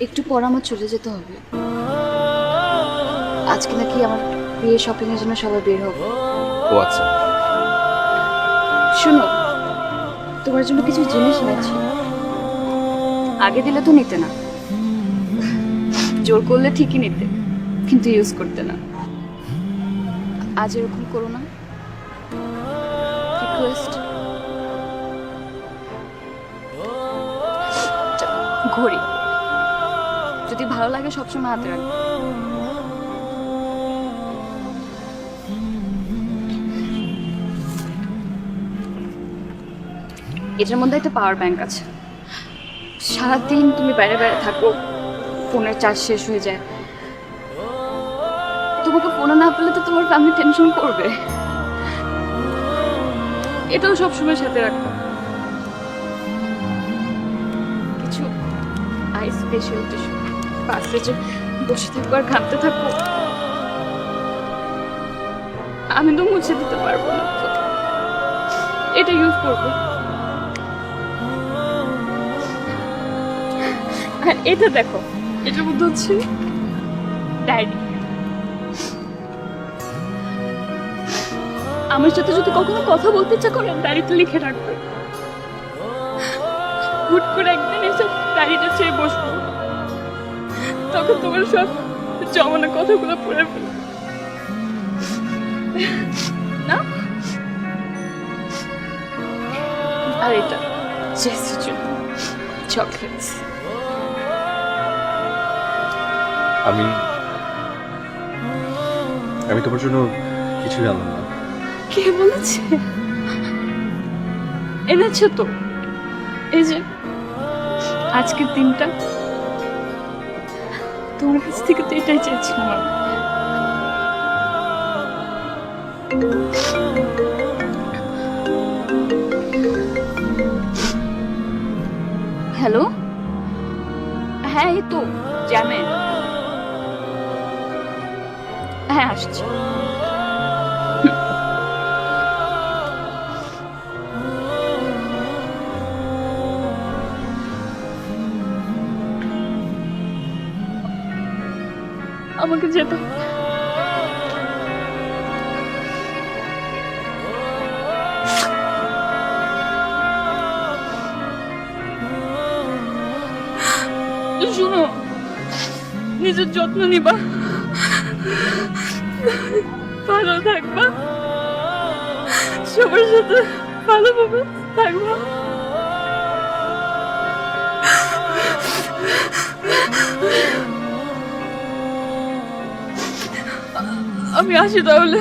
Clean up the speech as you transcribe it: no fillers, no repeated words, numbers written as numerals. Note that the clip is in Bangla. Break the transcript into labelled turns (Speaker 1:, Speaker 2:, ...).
Speaker 1: একটু পর আমার চলে যেতে হবে। আজকে নাকি আমার বিয়ে শপিং এর জন্য সবাই বের হবে।
Speaker 2: ও আচ্ছা।
Speaker 1: শোনো, তোমার জন্য কিছু জিনিস এনেছি। আগে দিলে তো নিতে না, জোর করলে ঠিকই নিতে, কিন্তু ইউজ করতে না। আজ এরকম করো না, রিকোয়েস্ট। ঘড়ি যদি ভালো লাগে সবসময় হাতে রাখবে। এটার মধ্যে একটা পাওয়ার ব্যাংক আছে। সারাদিন তুমি বাইরে বাইরে থাকো, ফোনের চার্জ শেষ হয়ে যায়, তোমাকে ফোনে না পেলে তো তোমার ফ্যামিলি টেনশন করবে। এটাও সবসময় সাথে রাখো। কিছু আই স্পেশাল টিস্যু, বাসে যে বসে থাকবো আর ঘামতে থাকবো, আমি তো মুছে দিতে পারবো না, তো এটা ইউজ করবো। আর এটা দেখো, এটার মধ্যে হচ্ছে ডায়েরি। আমার সাথে যদি কখনো কথা বলতে ইচ্ছা করে ডায়েরিতে লিখে রাখবে। হুট করে একদিন এসে ডায়েরিটা ছেড়ে বসবো, তখন তোমার সব জমানো কথাগুলো পড়ে ফেলবে না। আর এটা জেসির জন্য চকলেটস।
Speaker 2: আমি আমি তোমার জন্য কিছুই আনলাম না।
Speaker 1: কে বলেছে? এনেছো তো, এই যে আজকের দিনটা তোমার কাছ থেকে তো এটাই চেয়েছিলাম আমি। হ্যালো, হ্যাঁ এই তো জ্যামে। হ্যাঁ আসছি। আমাকে যেতে হবে। শুনো, নিজের যত্ন নিবা, ভালো থাকবা, সবার সাথে ভালোভাবে থাকবা। আমি আসি তাহলে।